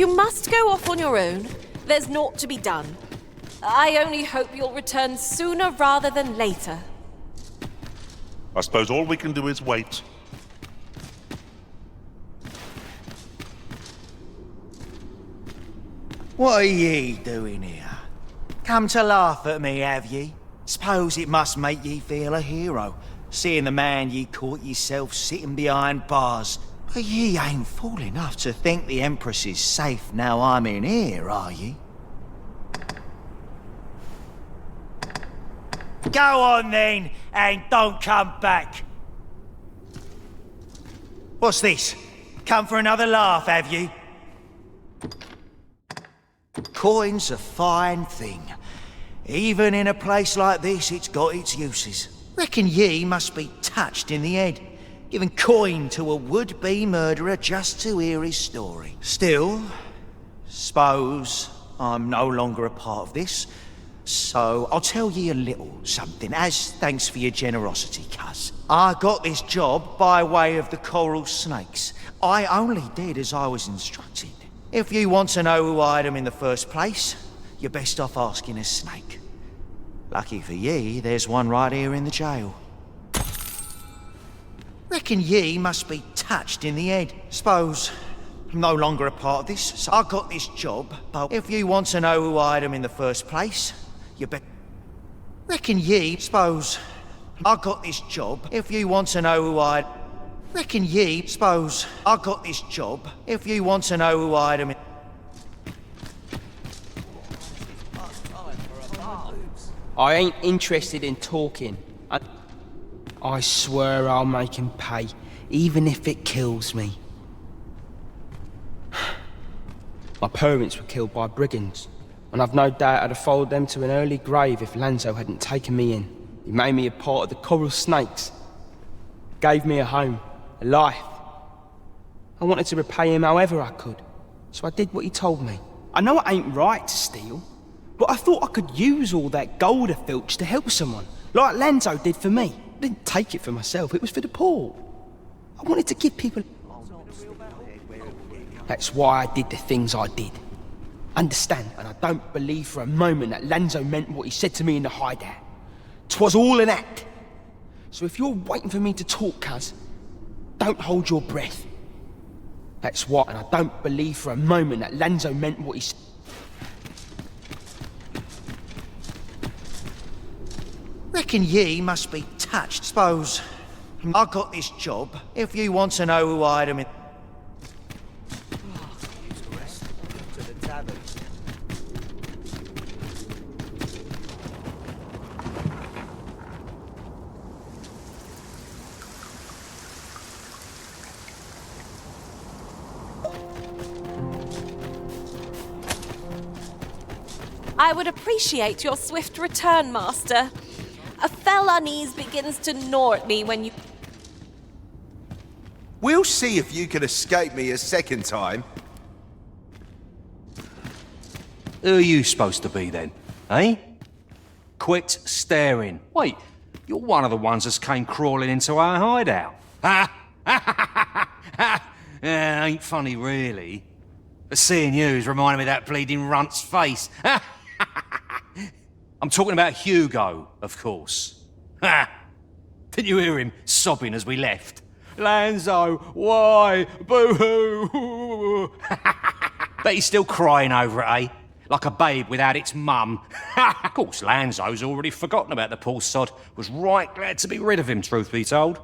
you must go off on your own, there's naught to be done. I only hope you'll return sooner rather than later. I suppose all we can do is wait. What are ye doing here? Come to laugh at me, have ye? Suppose it must make ye feel a hero, seeing the man ye caught yourself sitting behind bars. But ye ain't fool enough to think the Empress is safe now I'm in here, are ye? Go on then, and don't come back. What's this? Come for another laugh, have you? Coin's a fine thing. Even in a place like this, it's got its uses. Reckon ye must be touched in the head, giving coin to a would-be murderer just to hear his story. Still, suppose I'm no longer a part of this, so I'll tell ye a little something, as thanks for your generosity, cuz. I got this job by way of the coral snakes. I only did as I was instructed. If you want to know who hired them in the first place, you're best off asking a snake. Lucky for ye, there's one right here in the jail. Reckon ye must be touched in the head. Suppose I'm no longer a part of this, so I got this job, but if you want to know who hired them in the first place, you bet. Reckon ye, suppose I got this job, if you want to know who hired. Reckon ye, suppose I got this job, if you want to know who hired them. I ain't interested in talking. I swear I'll make him pay, even if it kills me. My parents were killed by brigands, and I've no doubt I'd have followed them to an early grave if Lanzo hadn't taken me in. He made me a part of the coral snakes, gave me a home, a life. I wanted to repay him however I could, so I did what he told me. I know it ain't right to steal, but I thought I could use all that gold I filched to help someone, like Lanzo did for me. I didn't take it for myself, it was for the poor. I wanted to give people... That's why I did the things I did. Understand, and I don't believe for a moment that Lanzo meant what he said to me in the hideout. 'Twas all an act. So if you're waiting for me to talk, cuz, don't hold your breath. That's why, and I don't believe for a moment that Lanzo meant what he said. Reckon ye must be touched. Suppose I got this job, if you want to know who hired them in. I would appreciate your swift return, Master. A fell unease begins to gnaw at me when you... We'll see if you can escape me a second time. Who are you supposed to be then, eh? Quit staring. Wait, you're one of the ones that came crawling into our hideout. Ain't funny really. But seeing you's reminding me of that bleeding runt's face. I'm talking about Hugo, of course. Didn't you hear him sobbing as we left? Lanzo, why? Boo-hoo! Bet he's still crying over it, eh? Like a babe without its mum. Of course, Lanzo's already forgotten about the poor sod. Was right glad to be rid of him, truth be told.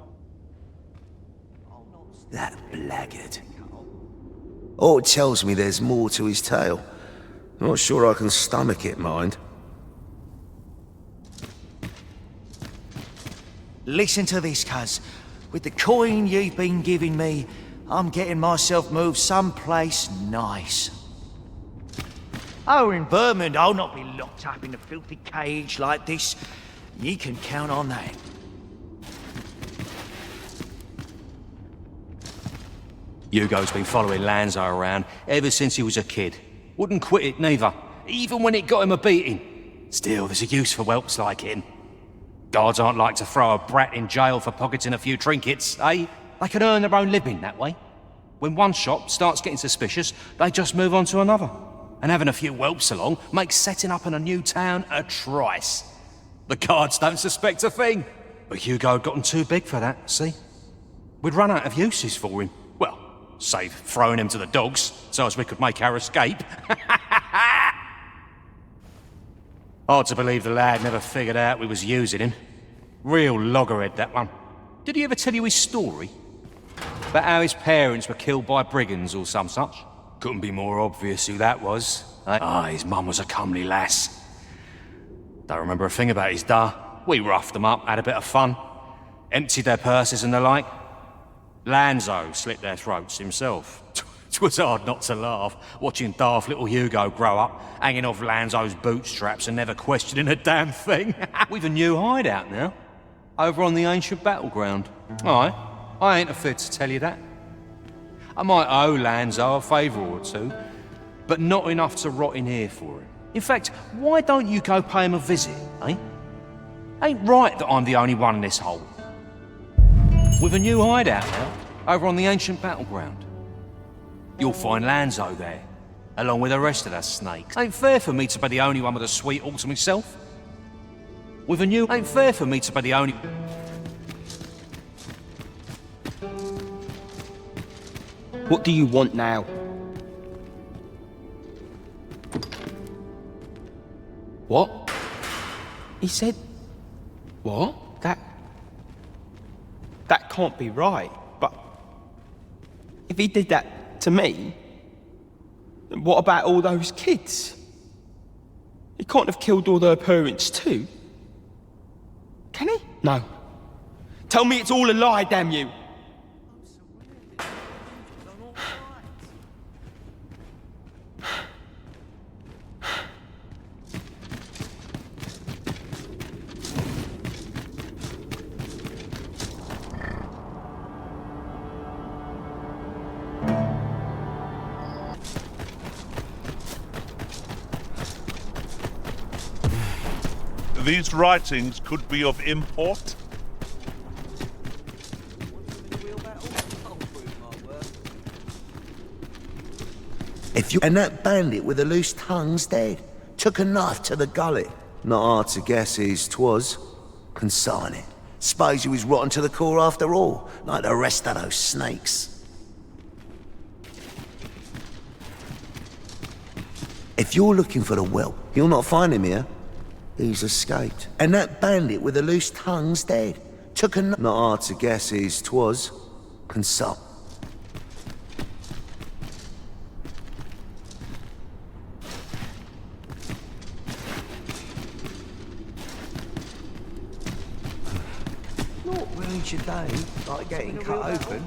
That blackguard. Oh, it tells me there's more to his tale. Not sure I can stomach it, mind. Listen to this, cuz. With the coin you've been giving me, I'm getting myself moved someplace nice. Oh, in Vermont, I'll not be locked up in a filthy cage like this. Ye can count on that. Hugo's been following Lanzo around ever since he was a kid. Wouldn't quit it neither, even when it got him a beating. Still, there's a use for whelps like him. Guards aren't like to throw a brat in jail for pocketing a few trinkets, eh? They can earn their own living that way. When one shop starts getting suspicious, they just move on to another. And having a few whelps along makes setting up in a new town a trice. The guards don't suspect a thing. But Hugo had gotten too big for that, see? We'd run out of uses for him. Well, save throwing him to the dogs, so as we could make our escape. Hard to believe the lad never figured out we was using him. Real loggerhead, that one. Did he ever tell you his story? About how his parents were killed by brigands or some such? Couldn't be more obvious who that was. His mum was a comely lass. Don't remember a thing about his da. We roughed them up, had a bit of fun. Emptied their purses and the like. Lanzo slit their throats himself. 'Twas hard not to laugh, watching daft little Hugo grow up, hanging off Lanzo's bootstraps and never questioning a damn thing. We've a new hideout now, over on the ancient battleground. Aye, I ain't afraid to tell you that. I might owe Lanzo a favour or two, but not enough to rot in here for him. In fact, why don't you go pay him a visit, eh? Ain't right that I'm the only one in this hole. With a new hideout now, over on the ancient battleground. You'll find Lanzo there, along with the rest of the snakes. Ain't fair for me to be the only one with a sweet all to myself. Ain't fair for me to be the only... What do you want now? What? He said... What? That can't be right, but... If he did that to me, then what about all those kids? He can't have killed all their parents too. Can he? No. Tell me it's all a lie, damn you! These writings could be of import. And that bandit with the loose tongue's dead. Took a knife to the gullet. Not hard to guess whose 'twas. Consign it. Suppose he was rotten to the core after all, like the rest of those snakes. If you're looking for the whelp, you'll not find him here. He's escaped. And that bandit with the loose tongue's dead. Took a Not hard to guess whose 'twas. Consult. Not ruins your day, like getting cut open.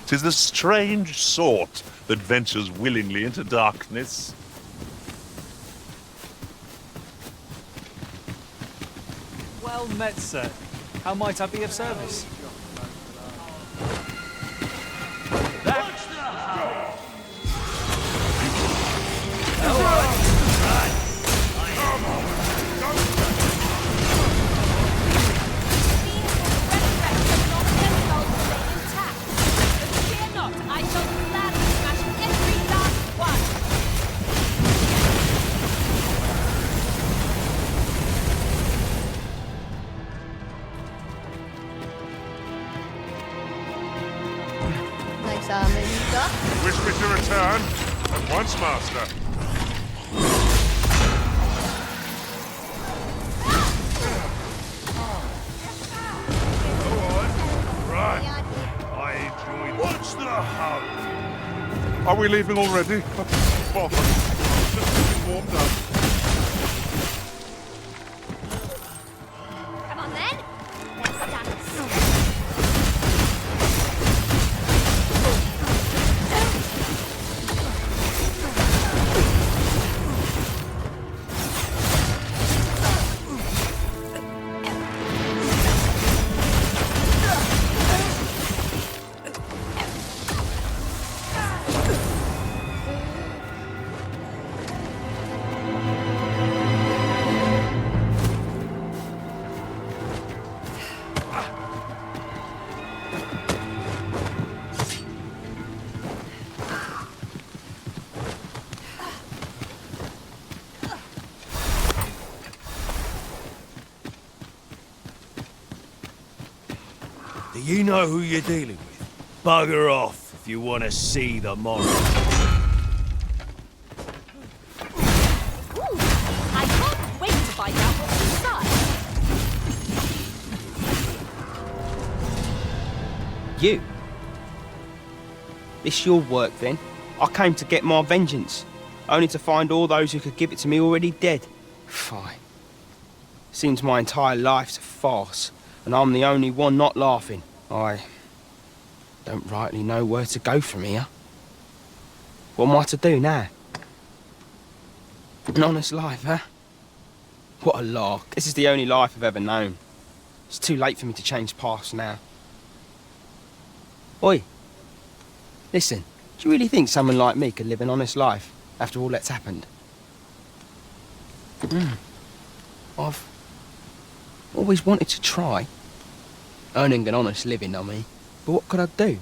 Tis the strange sort that ventures willingly into darkness. Well met, sir. How might I be of service? Wish me to return at once, master. Right. I enjoyed. What's the hurry? Are we leaving already? Bother. Just getting warmed up. Come on then. Let's dance. Do you know who you're dealing with? Bugger off if you want to see the moral. Ooh, I can't wait to find out what's inside. You? This your work then? I came to get my vengeance, only to find all those who could give it to me already dead. Fine. Seems my entire life's a farce, and I'm the only one not laughing. I don't rightly know where to go from here. What am I to do now? An honest life, huh? What a lark. This is the only life I've ever known. It's too late for me to change paths now. Oi. Listen, do you really think someone like me could live an honest life after all that's happened? I've always wanted to try. Earning an honest living, I mean. But what could I do?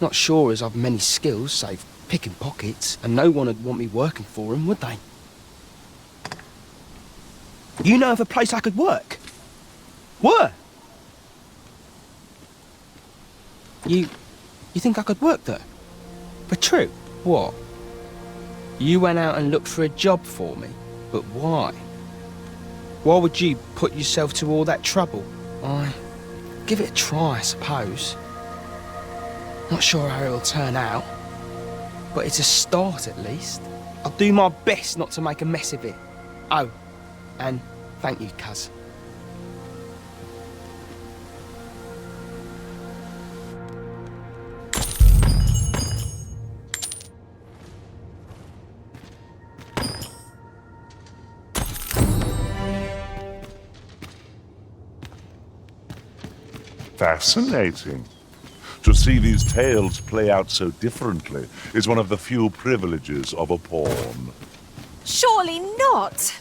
Not sure as I've many skills, save picking pockets, and no one would want me working for them, would they? You know of a place I could work? Where? You think I could work there? But true, what? You went out and looked for a job for me, but why? Why would you put yourself to all that trouble? I give it a try, I suppose. Not sure how it'll turn out, but it's a start at least. I'll do my best not to make a mess of it. Oh, and thank you, cuz. Fascinating. To see these tales play out so differently is one of the few privileges of a pawn. Surely not.